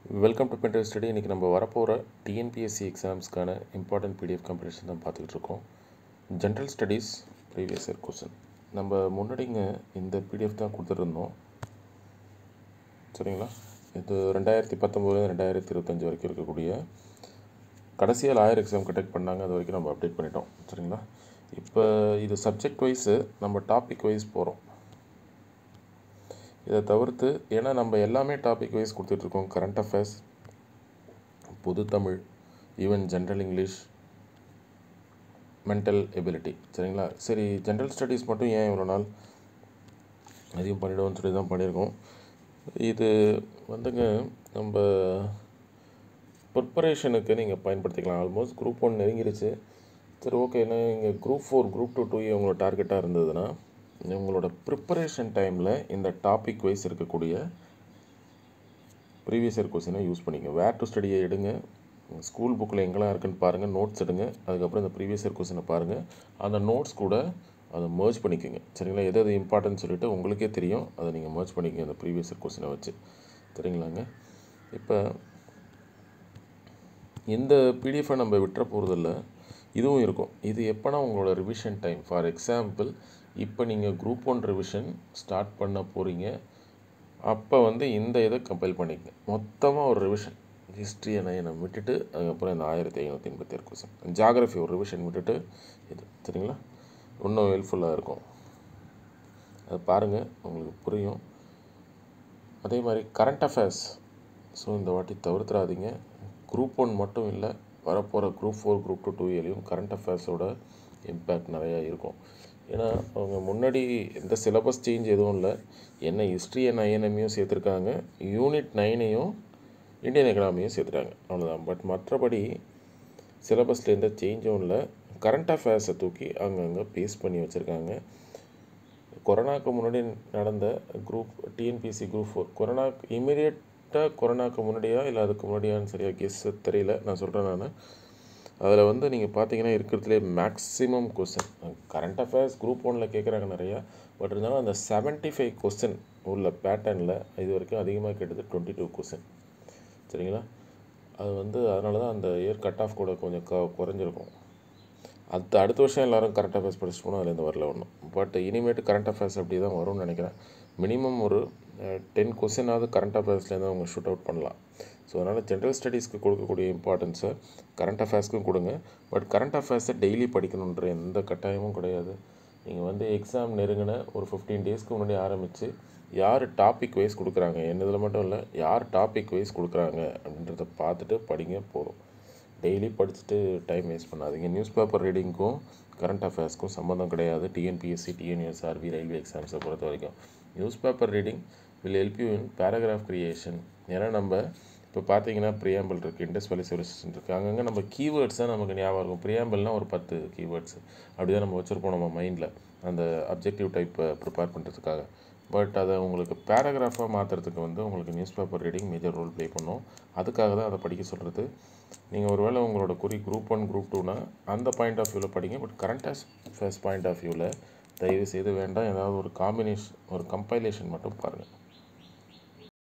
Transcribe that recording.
Welcome to பென்டர் study. இன்றைக்கி நம்ம வரப்போகிற டிஎன்பிஎஸ்சி எக்ஸாம்ஸ்க்கான இம்பார்ட்டன்ட் பிடிஎஃப் கம்பெரிஷன் தான் பார்த்துக்கிட்டு இருக்கோம். General studies previous year question நம்ம முன்னாடிங்க இந்த பிடிஎஃப் தான் கொடுத்துருந்தோம். சரிங்களா? இது 2019 2025 வரைக்கும் இருக்கக்கூடிய கடைசியாக லாயர் எக்ஸாம் கண்டக்ட் பண்ணாங்க. அது வரைக்கும் நம்ம அப்டேட் பண்ணிட்டோம். சரிங்களா? இப்போ இது சப்ஜெக்ட் வைஸு நம்ம டாபிக் வைஸ் போகிறோம். இதை தவிர்த்து ஏன்னா நம்ம எல்லாமே டாபிக் வைஸ் கொடுத்துட்ருக்கோம். கரண்ட் அஃபேர்ஸ், பொது Tamil, even general English, mental ability. சரிங்களா? சரி, ஜென்ரல் ஸ்டடீஸ் மட்டும் ஏன் இவ்வளோ நாள் அதையும் பண்ணிவிடுவோம்னு சொல்லி தான் பண்ணியிருக்கோம். இது வந்துங்க நம்ம ப்ரிப்பரேஷனுக்கு நீங்கள் பயன்படுத்திக்கலாம். Almost group 1 நெருங்கிடுச்சு. சரி, ஓகே. ஏன்னா இங்கே குரூப் 4 குரூப் 2 2 உங்களோட டார்கெட்டாக இருந்ததுன்னா உங்களோட ப்ரிப்பரேஷன் டைமில் இந்த டாபிக் வைஸ் இருக்கக்கூடிய ப்ரீவியஸ் இயர் கொஸ்டினை யூஸ் பண்ணிங்க. வேர் டு ஸ்டடியை எடுங்க, ஸ்கூல் புக்கில் எங்கெல்லாம் இருக்குன்னு பாருங்கள், நோட்ஸ் எடுங்க. அதுக்கப்புறம் இந்த ப்ரீவியஸ் இயர் கொஸ்டினை பாருங்கள், அந்த நோட்ஸ் கூட அதை மர்ஜ் பண்ணிக்கோங்க. சரிங்களா? எது எது இம்பார்ட்டன்ட் சொல்லிவிட்டு உங்களுக்கே தெரியும், அதை நீங்கள் மர்ஜ் பண்ணிக்கோங்க அந்த ப்ரீவியஸ் இயர் கொஸ்டினை வச்சு. சரிங்களாங்க? இப்போ இந்த பிடிஎஃபை நம்ம விட்டுற போகிறதில்ல, இதுவும் இருக்கும். இது எப்போனா உங்களோட ரிவிஷன் டைம். ஃபார் எக்ஸாம்பிள், இப்போ நீங்கள் குரூப் 1 ரிவிஷன் ஸ்டார்ட் பண்ண போகிறீங்க. அப்போ இந்த இதை கம்பைல் பண்ணிக்கங்க. மொத்தமாக ஒரு ரிவிஷன், ஹிஸ்ட்ரி நான் விட்டுட்டு அதுக்கப்புறம் இந்த 1586 கொஸ்டின், ஜாகிரஃபி ஒரு ரிவிஷன் விட்டுட்டு இது. சரிங்களா? இன்னும் ஹெல்ப்ஃபுல்லாக இருக்கும். அது பாருங்கள், உங்களுக்கு புரியும். அதே மாதிரி கரண்ட் அஃபேர்ஸ், ஸோ இந்த வாட்டி தவிர்த்துறாதீங்க. குரூப் 1 மட்டும் இல்லை, வரப்போகிற குரூப் 4 குரூப் 2 2 கரண்ட் அஃபேர்ஸோட இம்பேக்ட் நிறையா இருக்கும். ஏன்னா அவங்க முன்னாடி எந்த சிலபஸ் சேஞ்ச் எதுவும் இல்லை. என்ன ஹிஸ்ட்ரி அண்ட் ஐஎன்எம்மையும் சேர்த்துருக்காங்க, யூனிட் 9ஐயும் இந்தியன் எக்கனாமியும் சேர்த்துட்டாங்க, அவ்வளோதான். பட் மற்றபடி சிலபஸில் எந்த சேஞ்சும் இல்லை. கரண்ட் அஃபேர்ஸை தூக்கி அங்கங்கே பேஸ் பண்ணி வச்சுருக்காங்க. கொரோனாவுக்கு முன்னாடி நடந்த குரூப் டிஎன்பிஎஸ்சி குரூப் 4, கொரோனாக்கு இமீடியட்டாக கொரோனாவுக்கு முன்னாடியா இல்லை அதுக்கு முன்னாடியான்னு சரியாக கெஸ் தெரியல. நான் சொல்கிறேன் நான் அதில் நீங்கள் பார்த்தீங்கன்னா இருக்கிறதுலே maximum question current affairs group 1 கேட்குறாங்க நிறையா. பட் இருந்தாலும் அந்த 75 கொஸ்டின் உள்ள பேட்டர்னில் இது வரைக்கும் அதிகமாக கேட்டது 22 கொஸ்டின். சரிங்களா? அது அதனால தான் அந்த இயர் கட் ஆஃப் கூட கொஞ்சம் குறைஞ்சிருக்கும். அடுத்த வருஷம் எல்லோரும் கரண்ட் அஃபேர்ஸ் படிச்சுட்டு போனால் அதுலேருந்து வரல ஒன்றும். பட் இனிமேட்டு கரண்ட் அஃபேர்ஸ் அப்படி தான் வரும்னு நினைக்கிறேன். மினிமம் ஒரு 10 கொஸ்டினாவது கரண்ட் அஃபேர்ஸ்லேருந்து அவங்க ஷூட் அவுட் பண்ணலாம். ஸோ அதனால் ஜென்ரல் ஸ்டடீஸ்க்கு கொடுக்கக்கூடிய இம்பார்ட்டன்ஸை கரண்ட் அஃபேர்ஸ்க்கும் கொடுங்க. பட் கரண்ட் அஃபேர்ஸை டெய்லி படிக்கணுன்ற எந்த கட்டாயமும் கிடையாது. நீங்கள் எக்ஸாம் நெருங்கின ஒரு 15 டேஸ்க்கு முன்னாடி ஆரம்பித்து யார் டாபிக் வைஸ் கொடுக்குறாங்க, என்னதில் மட்டும் இல்லை, யார் டாபிக் வைஸ் கொடுக்குறாங்க அப்படின்றத பார்த்துட்டு படிங்க போதும். டெய்லி படிச்சுட்டு டைம் வேஸ்ட் பண்ணாதீங்க. நியூஸ் பேப்பர் ரீடிங்க்கும் கரண்ட் அஃபேர்ஸ்க்கும் சம்மந்தம் கிடையாது. டிஎன்பிஎஸ்சி, டிஎன்யூஎஸ்ஆர்பி, ரயில்வே எக்ஸாம்ஸை பொறுத்த வரைக்கும் news paper reading will help you in paragraph creation. ஏன்னா நம்ம இப்போ பார்த்தீங்கன்னா ப்ரியாம்பிள் இருக்குது, இண்டஸ் வேலி சிவிலைசேஷன் இருக்குது. அங்கங்கே நம்ம கீவேர்ட்ஸ் தான் நமக்கு ஞாபகம் இருக்கும். ப்ரியாம்பிள்னால் ஒரு 10 கீவேர்ட்ஸ் அப்படி தான் நம்ம வச்சுருப்போம் நம்ம மைண்டில், அந்த அப்ஜெக்டிவ் டைப்பை ப்ரிப்பேர் பண்ணுறதுக்காக. பட் அதை உங்களுக்கு பேராகிராஃபாக மாற்றுறதுக்கு உங்களுக்கு news paper reading major role play பண்ணும். அதுக்காக தான் அதை படிக்க சொல்கிறது. நீங்கள் ஒருவேளை உங்களோட குரூப் 1 குரூப் 2னா அந்த பாயிண்ட் ஆஃப் வியூவில் படிங்க. But current affairs point of வியூவில் தயவு செய்து வேண்டாம். ஏதாவது ஒரு காம்பினேஷன், ஒரு கம்பைலேஷன் மட்டும் பாருங்கள்.